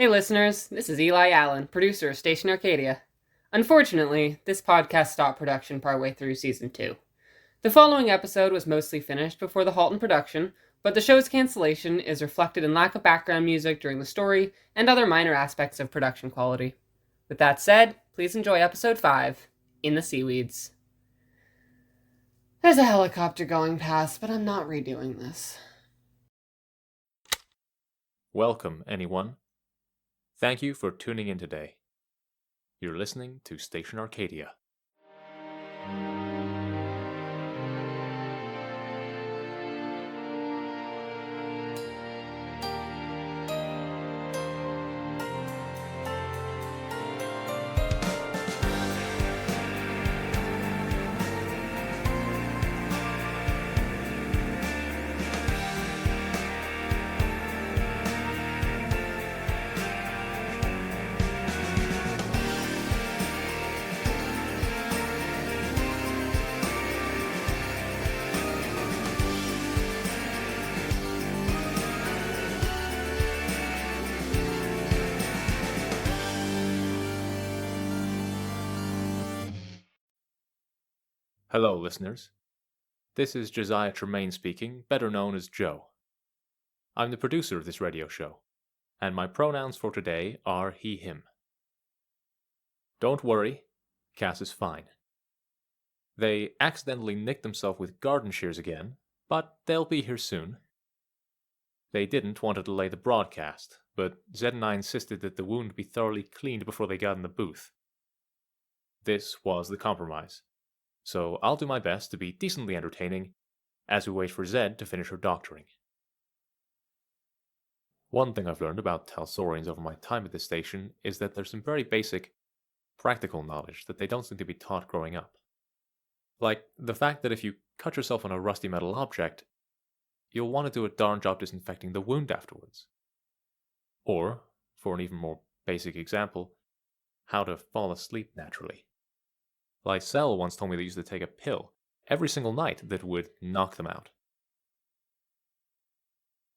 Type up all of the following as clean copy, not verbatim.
Hey listeners, this is Eli Allen, producer of Station Arcadia. Unfortunately, this podcast stopped production partway through season 2. The following episode was mostly finished before the halt in production, but the show's cancellation is reflected in lack of background music during the story and other minor aspects of production quality. With that said, please enjoy episode 5, In the Seaweeds. There's a helicopter going past, but I'm not redoing this. Welcome, anyone. Thank you for tuning in today. You're listening to Station Arcadia. Hello, listeners. This is Josiah Tremaine speaking, better known as Joe. I'm the producer of this radio show, and my pronouns for today are he, him. Don't worry, Kass is fine. They accidentally nicked themselves with garden shears again, but they'll be here soon. They didn't want to delay the broadcast, but Zed and I insisted that the wound be thoroughly cleaned before they got in the booth. This was the compromise. So I'll do my best to be decently entertaining as we wait for Zed to finish her doctoring. One thing I've learned about Talsorians over my time at this station is that there's some very basic, practical knowledge that they don't seem to be taught growing up. Like the fact that if you cut yourself on a rusty metal object, you'll want to do a darn job disinfecting the wound afterwards. Or, for an even more basic example, how to fall asleep naturally. Lysel once told me they used to take a pill every single night that would knock them out.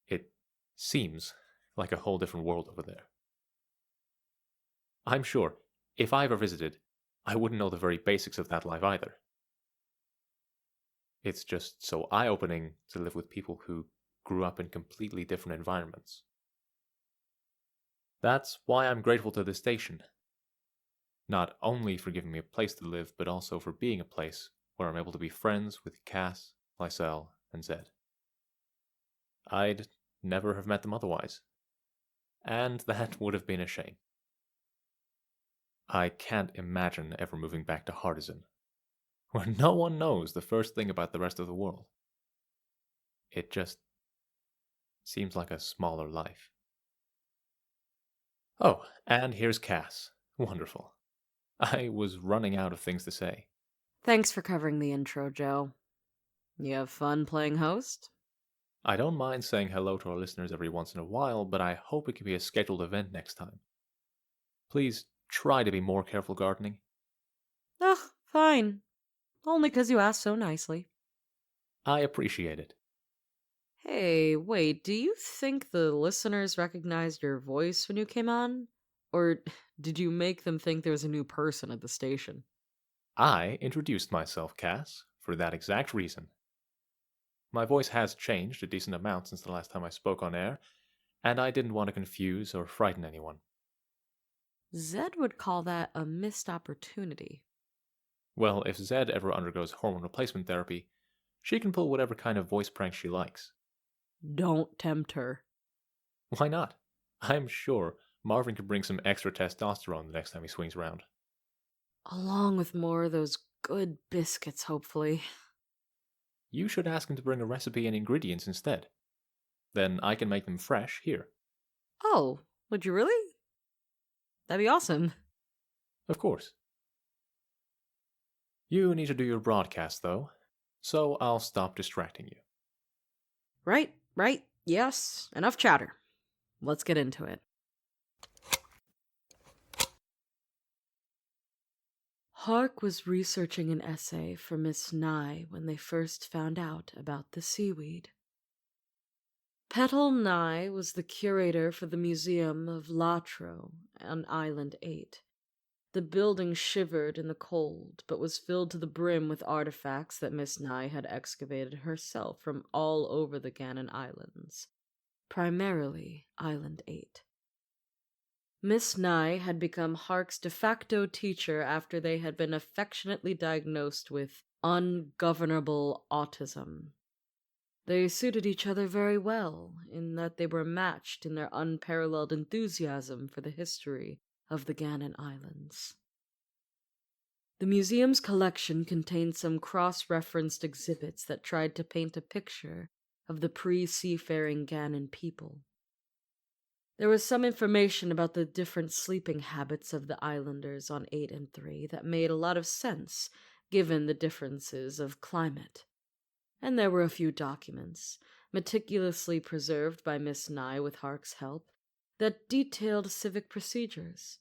It seems like a whole different world over there. I'm sure, if I ever visited, I wouldn't know the very basics of that life either. It's just so eye-opening to live with people who grew up in completely different environments. That's why I'm grateful to this station. Not only for giving me a place to live, but also for being a place where I'm able to be friends with Kass, Lysel, and Zed. I'd never have met them otherwise. And that would have been a shame. I can't imagine ever moving back to Hardizon, where no one knows the first thing about the rest of the world. It just seems like a smaller life. Oh, and here's Kass. Wonderful. I was running out of things to say. Thanks for covering the intro, Joe. You have fun playing host? I don't mind saying hello to our listeners every once in a while, but I hope it can be a scheduled event next time. Please try to be more careful gardening. Ugh, fine. Only 'cause you asked so nicely. I appreciate it. Hey, wait, do you think the listeners recognized your voice when you came on? Or did you make them think there was a new person at the station? I introduced myself, Kass, for that exact reason. My voice has changed a decent amount since the last time I spoke on air, and I didn't want to confuse or frighten anyone. Zed would call that a missed opportunity. Well, if Zed ever undergoes hormone replacement therapy, she can pull whatever kind of voice prank she likes. Don't tempt her. Why not? I'm sure Marvin could bring some extra testosterone the next time he swings around. Along with more of those good biscuits, hopefully. You should ask him to bring a recipe and ingredients instead. Then I can make them fresh here. Oh, would you really? That'd be awesome. Of course. You need to do your broadcast, though, so I'll stop distracting you. Right, yes. Enough chatter. Let's get into it. Hark was researching an essay for Miss Nye when they first found out about the seaweed. Petal Nye was the curator for the Museum of Latro on Island 8. The building shivered in the cold, but was filled to the brim with artifacts that Miss Nye had excavated herself from all over the Ganon Islands, primarily Island 8. Miss Nye had become Hark's de facto teacher after they had been affectionately diagnosed with ungovernable autism. They suited each other very well, in that they were matched in their unparalleled enthusiasm for the history of the Ganon Islands. The museum's collection contained some cross-referenced exhibits that tried to paint a picture of the pre-seafaring Ganon people. There was some information about the different sleeping habits of the islanders on 8 and 3 that made a lot of sense, given the differences of climate. And there were a few documents, meticulously preserved by Miss Nye with Hark's help, that detailed civic procedures.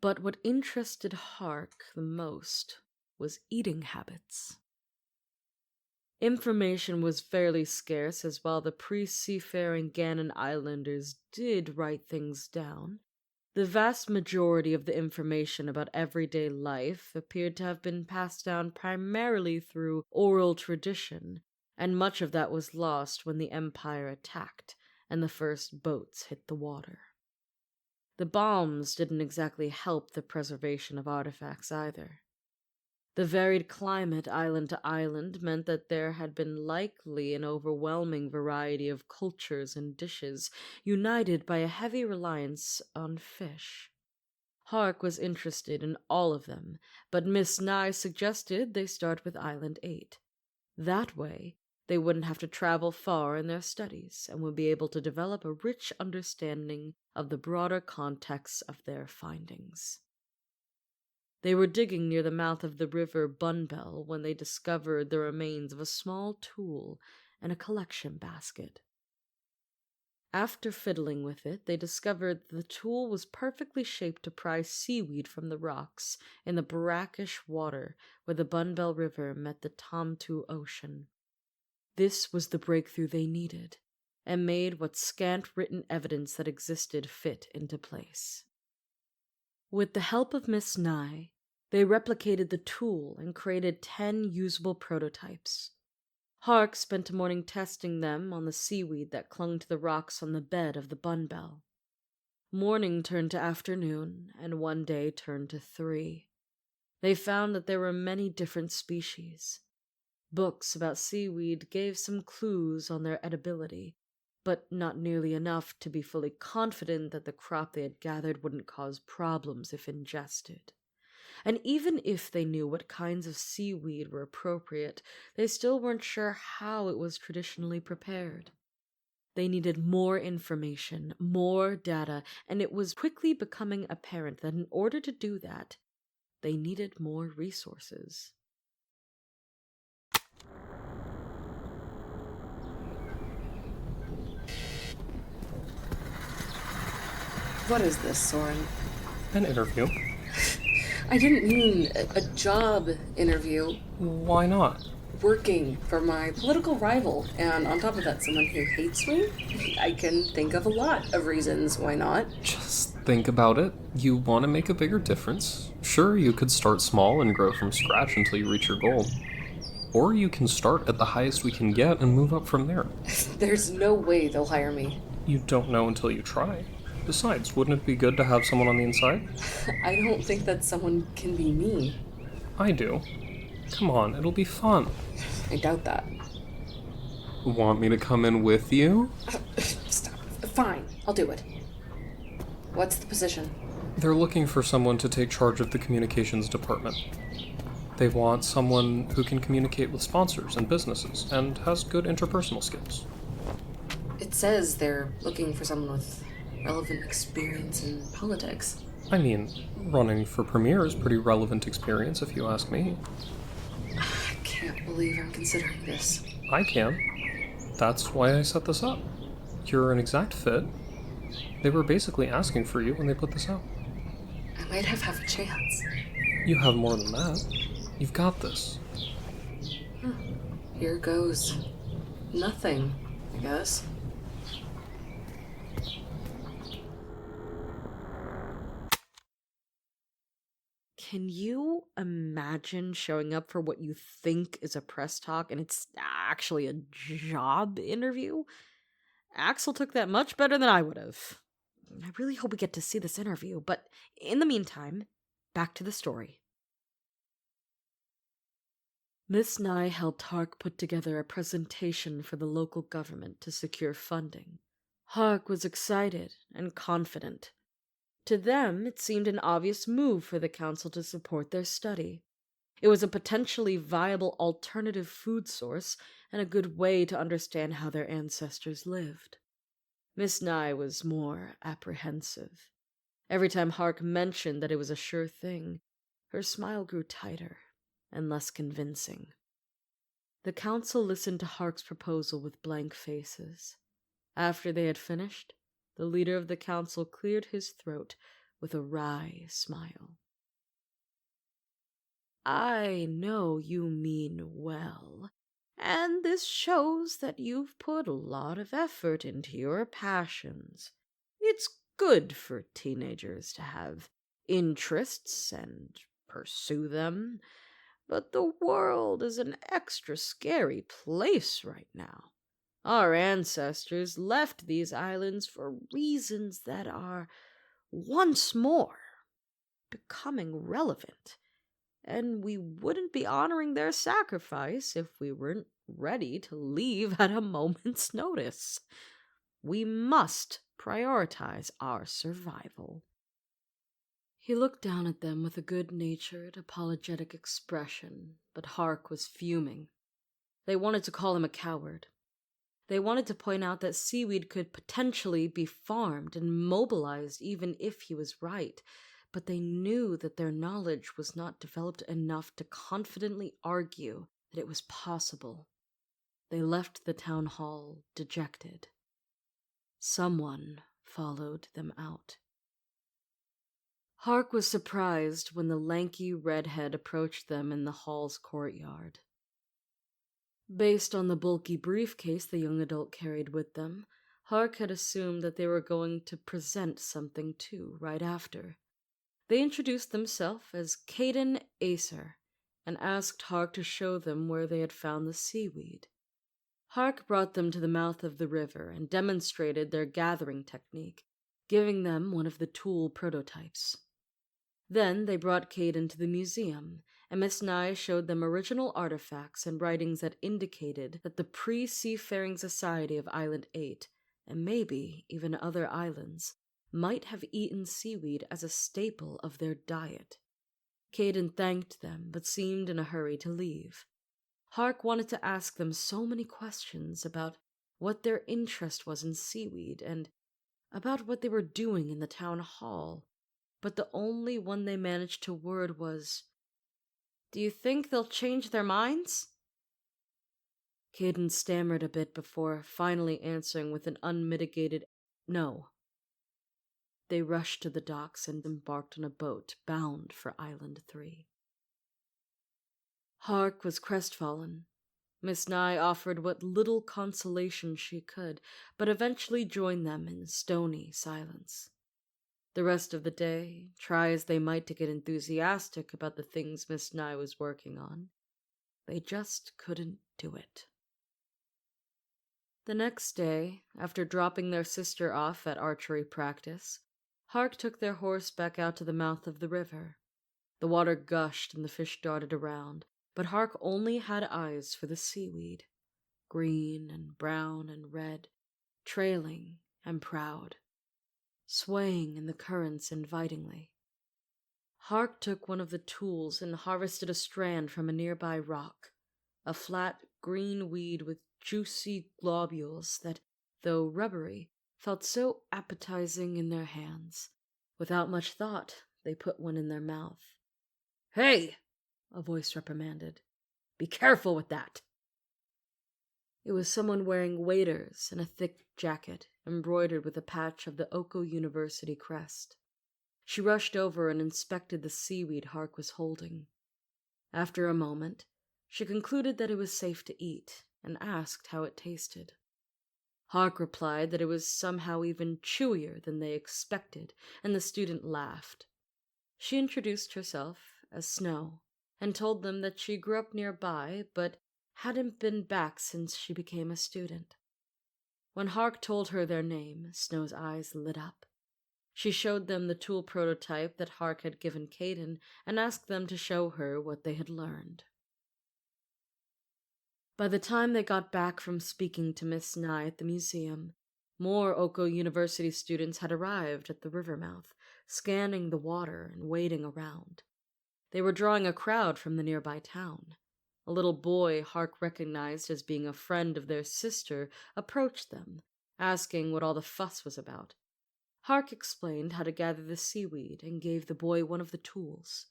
But what interested Hark the most was eating habits. Information was fairly scarce, as while the pre-seafaring Ganon Islanders did write things down, the vast majority of the information about everyday life appeared to have been passed down primarily through oral tradition, and much of that was lost when the Empire attacked and the first boats hit the water. The bombs didn't exactly help the preservation of artifacts either. The varied climate island to island meant that there had been likely an overwhelming variety of cultures and dishes, united by a heavy reliance on fish. Hark was interested in all of them, but Miss Nye suggested they start with Island 8. That way, they wouldn't have to travel far in their studies and would be able to develop a rich understanding of the broader context of their findings. They were digging near the mouth of the river Bunbell when they discovered the remains of a small tool and a collection basket. After fiddling with it, they discovered that the tool was perfectly shaped to pry seaweed from the rocks in the brackish water where the Bunbell River met the Tomtu Ocean. This was the breakthrough they needed, and made what scant written evidence that existed fit into place. With the help of Miss Nye, they replicated the tool and created 10 usable prototypes. Hark spent a morning testing them on the seaweed that clung to the rocks on the bed of the Bunbell. Morning turned to afternoon, and one day turned to 3. They found that there were many different species. Books about seaweed gave some clues on their edibility, but not nearly enough to be fully confident that the crop they had gathered wouldn't cause problems if ingested. And even if they knew what kinds of seaweed were appropriate, they still weren't sure how it was traditionally prepared. They needed more information, more data, and it was quickly becoming apparent that in order to do that, they needed more resources. What is this, Sorren? An interview. I didn't mean a job interview. Why not? Working for my political rival, and on top of that, someone who hates me? I can think of a lot of reasons why not. Just think about it. You want to make a bigger difference. Sure, you could start small and grow from scratch until you reach your goal. Or you can start at the highest we can get and move up from there. There's no way they'll hire me. You don't know until you try. Besides, wouldn't it be good to have someone on the inside? I don't think that someone can be me. I do. Come on, it'll be fun. I doubt that. Want me to come in with you? Stop. Fine, I'll do it. What's the position? They're looking for someone to take charge of the communications department. They want someone who can communicate with sponsors and businesses and has good interpersonal skills. It says they're looking for someone with relevant experience in politics. I mean, running for premier is pretty relevant experience if you ask me. I can't believe I'm considering this. I can. That's why I set this up. You're an exact fit. They were basically asking for you when they put this out. I might have a chance. You have more than that. You've got this. Here goes. Nothing. I guess. Can you imagine showing up for what you think is a press talk and it's actually a job interview? Axel took that much better than I would have. I really hope we get to see this interview, but in the meantime, back to the story. Miss Nye helped Hark put together a presentation for the local government to secure funding. Hark was excited and confident. To them, it seemed an obvious move for the council to support their study. It was a potentially viable alternative food source and a good way to understand how their ancestors lived. Miss Nye was more apprehensive. Every time Hark mentioned that it was a sure thing, her smile grew tighter and less convincing. The council listened to Hark's proposal with blank faces. After they had finished, the leader of the council cleared his throat with a wry smile. I know you mean well, and this shows that you've put a lot of effort into your passions. It's good for teenagers to have interests and pursue them, but the world is an extra scary place right now. Our ancestors left these islands for reasons that are once more becoming relevant, and we wouldn't be honoring their sacrifice if we weren't ready to leave at a moment's notice. We must prioritize our survival. He looked down at them with a good-natured, apologetic expression, but Hark was fuming. They wanted to call him a coward. They wanted to point out that seaweed could potentially be farmed and mobilized even if he was right, but they knew that their knowledge was not developed enough to confidently argue that it was possible. They left the town hall dejected. Someone followed them out. Hark was surprised when the lanky redhead approached them in the hall's courtyard. Based on the bulky briefcase the young adult carried with them, Hark had assumed that they were going to present something too right after. They introduced themselves as Caden Acer and asked Hark to show them where they had found the seaweed. Hark brought them to the mouth of the river and demonstrated their gathering technique, giving them one of the tool prototypes. Then they brought Caden to the museum, and Miss Nye showed them original artifacts and writings that indicated that the pre-seafaring society of Island 8, and maybe even other islands, might have eaten seaweed as a staple of their diet. Caden thanked them, but seemed in a hurry to leave. Hark wanted to ask them so many questions about what their interest was in seaweed and about what they were doing in the town hall, but the only one they managed to word was, "Do you think they'll change their minds?" Caden stammered a bit before finally answering with an unmitigated no. They rushed to the docks and embarked on a boat bound for Island 3. Hark was crestfallen. Miss Nye offered what little consolation she could, but eventually joined them in stony silence. The rest of the day, try as they might to get enthusiastic about the things Miss Nye was working on, they just couldn't do it. The next day, after dropping their sister off at archery practice, Hark took their horse back out to the mouth of the river. The water gushed and the fish darted around, but Hark only had eyes for the seaweed, green and brown and red, trailing and proud, swaying in the currents invitingly. Hark took one of the tools and harvested a strand from a nearby rock, a flat green weed with juicy globules that, though rubbery, felt so appetizing in their hands. Without much thought, they put one in their mouth. "Hey!" a voice reprimanded. "Be careful with that!" It was someone wearing waders and a thick jacket embroidered with a patch of the Oko University crest. She rushed over and inspected the seaweed Hark was holding. After a moment, she concluded that it was safe to eat and asked how it tasted. Hark replied that it was somehow even chewier than they expected, and the student laughed. She introduced herself as Snow, and told them that she grew up nearby, but hadn't been back since she became a student. When Hark told her their name, Snow's eyes lit up. She showed them the tool prototype that Hark had given Caden and asked them to show her what they had learned. By the time they got back from speaking to Miss Nye at the museum, more Oko University students had arrived at the river mouth, scanning the water and waiting around. They were drawing a crowd from the nearby town. A little boy Hark recognized as being a friend of their sister approached them, asking what all the fuss was about. Hark explained how to gather the seaweed and gave the boy one of the tools.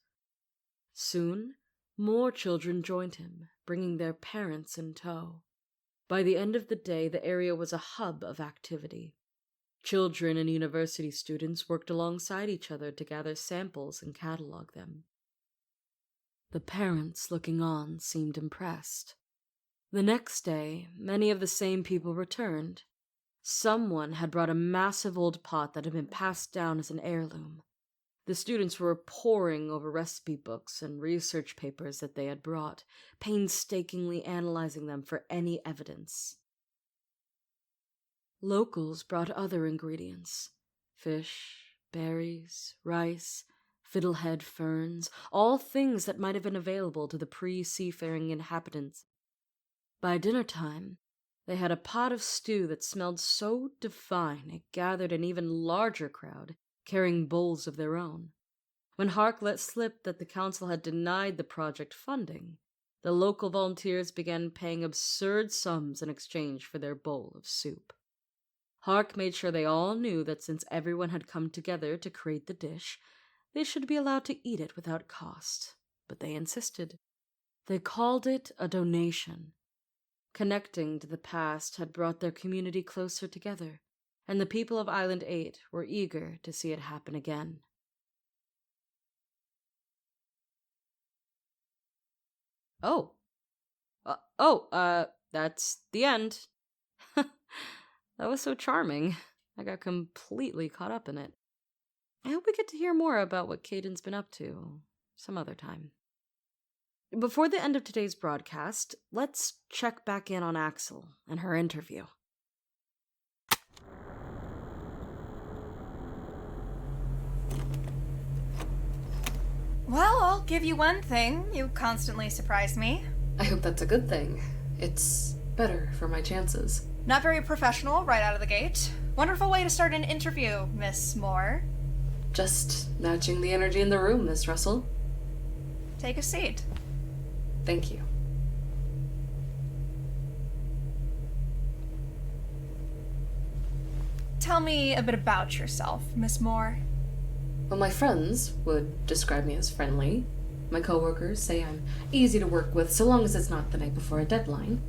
Soon, more children joined him, bringing their parents in tow. By the end of the day, the area was a hub of activity. Children and university students worked alongside each other to gather samples and catalog them. The parents looking on seemed impressed. The next day, many of the same people returned. Someone had brought a massive old pot that had been passed down as an heirloom. The students were poring over recipe books and research papers that they had brought, painstakingly analyzing them for any evidence. Locals brought other ingredients: fish, berries, rice, fiddlehead ferns, all things that might have been available to the pre-seafaring inhabitants. By dinner time, they had a pot of stew that smelled so divine it gathered an even larger crowd, carrying bowls of their own. When Hark let slip that the council had denied the project funding, the local volunteers began paying absurd sums in exchange for their bowl of soup. Hark made sure they all knew that since everyone had come together to create the dish, they should be allowed to eat it without cost, but they insisted. They called it a donation. Connecting to the past had brought their community closer together, and the people of Island 8 were eager to see it happen again. That's the end. That was so charming. I got completely caught up in it. I hope we get to hear more about what Caden's been up to some other time. Before the end of today's broadcast, let's check back in on Axel and her interview. Well, I'll give you one thing. You constantly surprise me. I hope that's a good thing. It's better for my chances. Not very professional right out of the gate. Wonderful way to start an interview, Miss Moore. Just matching the energy in the room, Miss Russell. Take a seat. Thank you. Tell me a bit about yourself, Miss Moore. Well, my friends would describe me as friendly. My coworkers say I'm easy to work with so long as it's not the night before a deadline.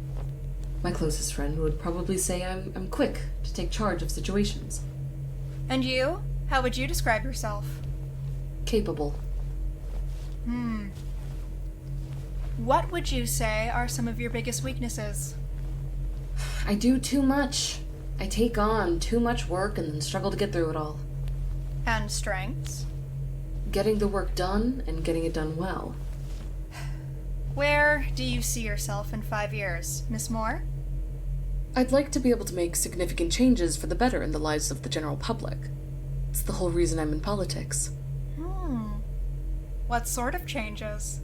My closest friend would probably say I'm quick to take charge of situations. And you? How would you describe yourself? Capable. What would you say are some of your biggest weaknesses? I do too much. I take on too much work and then struggle to get through it all. And strengths? Getting the work done and getting it done well. Where do you see yourself in 5 years, Miss Moore? I'd like to be able to make significant changes for the better in the lives of the general public. It's the whole reason I'm in politics. What sort of changes?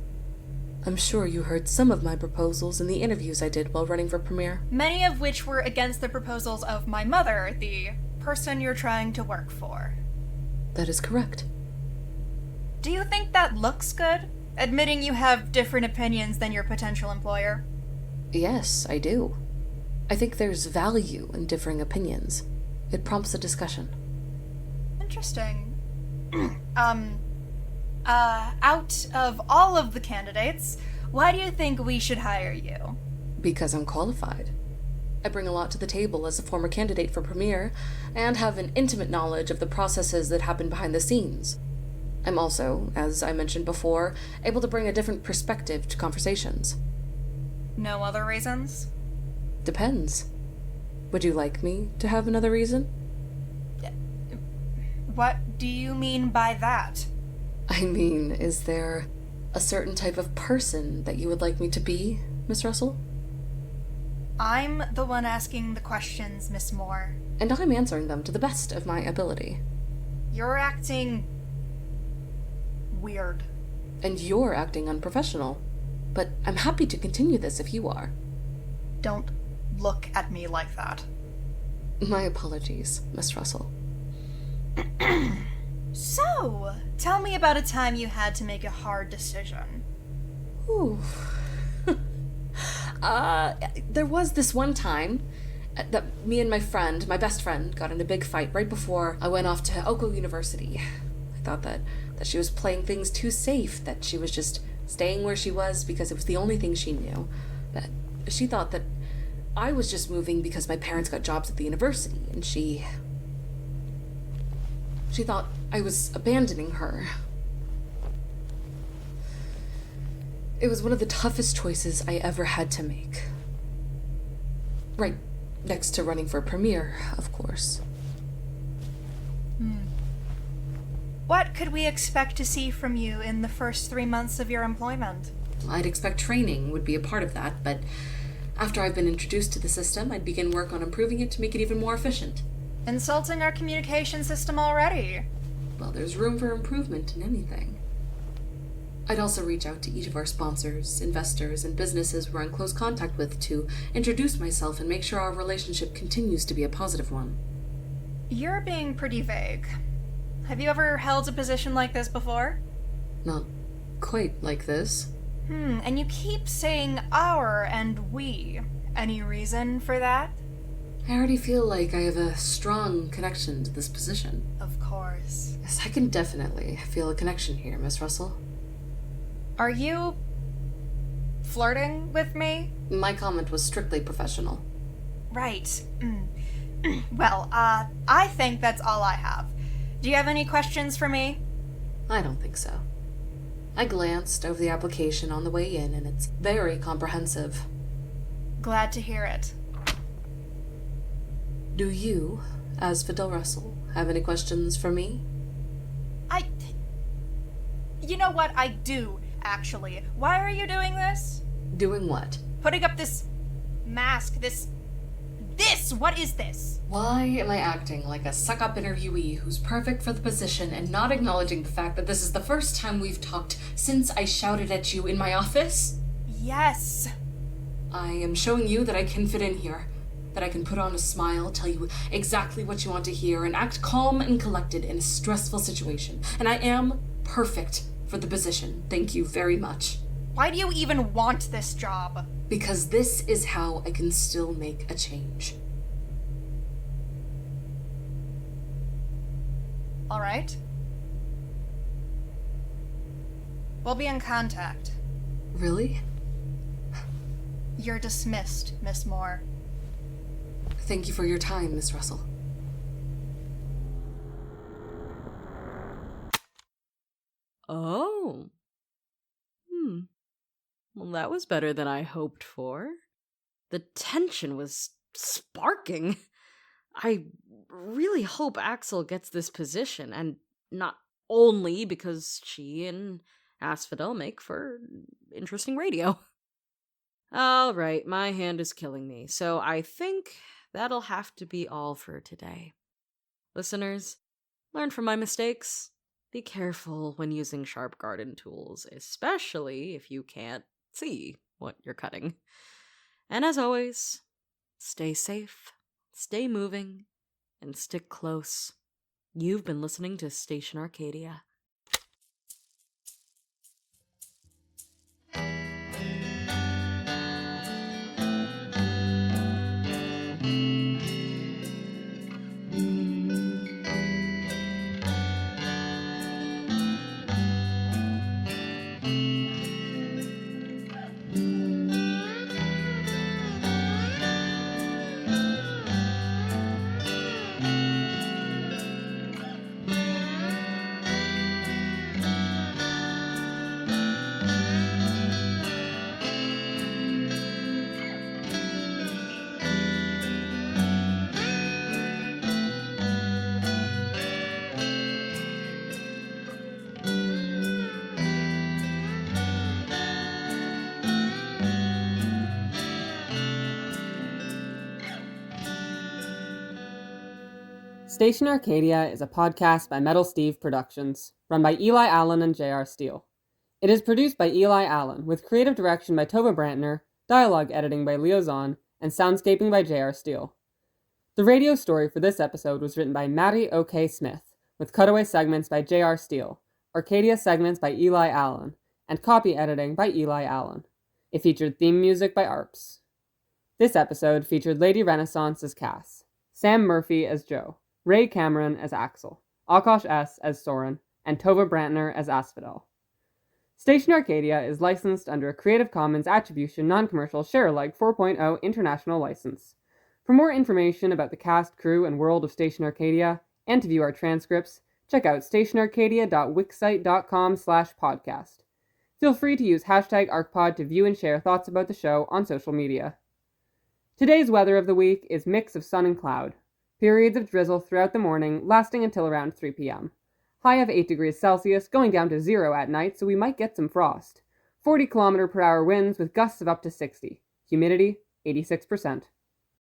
I'm sure you heard some of my proposals in the interviews I did while running for premier. Many of which were against the proposals of my mother, the person you're trying to work for. That is correct. Do you think that looks good? Admitting you have different opinions than your potential employer? Yes, I do. I think there's value in differing opinions. It prompts a discussion. Interesting. Out of all of the candidates, why do you think we should hire you? Because I'm qualified. I bring a lot to the table as a former candidate for premier, and have an intimate knowledge of the processes that happen behind the scenes. I'm also, as I mentioned before, able to bring a different perspective to conversations. No other reasons? Depends. Would you like me to have another reason? What do you mean by that? I mean, is there a certain type of person that you would like me to be, Miss Russell? I'm the one asking the questions, Miss Moore. And I'm answering them to the best of my ability. You're acting weird. And you're acting unprofessional. But I'm happy to continue this if you are. Don't look at me like that. My apologies, Miss Russell. So, tell me about a time you had to make a hard decision. Ooh. There was this one time that me and my best friend, got in a big fight right before I went off to Oko University. I thought that she was playing things too safe, that she was just staying where she was because it was the only thing she knew. That she thought that I was just moving because my parents got jobs at the university, and she thought I was abandoning her. It was one of the toughest choices I ever had to make. Right next to running for premier, of course. What could we expect to see from you in the first 3 months of your employment? I'd expect training would be a part of that, but after I've been introduced to the system, I'd begin work on improving it to make it even more efficient. Insulting our communication system already. Well, there's room for improvement in anything. I'd also reach out to each of our sponsors, investors, and businesses we're in close contact with to introduce myself and make sure our relationship continues to be a positive one. You're being pretty vague. Have you ever held a position like this before? Not quite like this. And you keep saying our and we. Any reason for that? I already feel like I have a strong connection to this position. Of course. Yes, I can definitely feel a connection here, Miss Russell. Are you flirting with me? My comment was strictly professional. Right. Well, I think that's all I have. Do you have any questions for me? I don't think so. I glanced over the application on the way in, and it's very comprehensive. Glad to hear it. Do you, Asphodel Russell, have any questions for me? You know what? I do, actually. Why are you doing this? Doing what? Putting up this mask, this! What is this? Why am I acting like a suck-up interviewee who's perfect for the position and not acknowledging the fact that this is the first time we've talked since I shouted at you in my office? Yes. I am showing you that I can fit in here, that I can put on a smile, tell you exactly what you want to hear, and act calm and collected in a stressful situation. And I am perfect for the position. Thank you very much. Why do you even want this job? Because this is how I can still make a change. All right. We'll be in contact. Really? You're dismissed, Miss Moore. Thank you for your time, Miss Russell. Oh. Well, that was better than I hoped for. The tension was sparking. I really hope Axel gets this position, and not only because she and Asphodel make for interesting radio. All right, my hand is killing me, so I think that'll have to be all for today. Listeners, learn from my mistakes. Be careful when using sharp garden tools, especially if you can't see what you're cutting. And as always, stay safe, stay moving, and stick close. You've been listening to Station Arcadia. Station Arcadia is a podcast by Metal Steve Productions, run by Eli Allen and J.R. Steele. It is produced by Eli Allen, with creative direction by Tovah Brantner, dialogue editing by Leo Zahn, and soundscaping by J.R. Steele. The radio story for this episode was written by Maddie O.K. Smith, with cutaway segments by J.R. Steele, Arcadia segments by Eli Allen, and copy editing by Eli Allen. It featured theme music by ARPS. This episode featured Lady Renaissance as Kass, Sam Murphy as Joe, Ray Cameron as Axel, Aakash S. as Sorren, and Tovah Brantner as Asphodel. Station Arcadia is licensed under a Creative Commons Attribution Non-Commercial Share-alike 4.0 International License. For more information about the cast, crew, and world of Station Arcadia, and to view our transcripts, check out stationarcadia.wixsite.com/podcast. Feel free to use hashtag ArcPod to view and share thoughts about the show on social media. Today's weather of the week is mix of sun and cloud. Periods of drizzle throughout the morning, lasting until around 3 p.m. High of 8 degrees Celsius, going down to 0 at night, so we might get some frost. 40 km/h winds with gusts of up to 60. Humidity, 86%.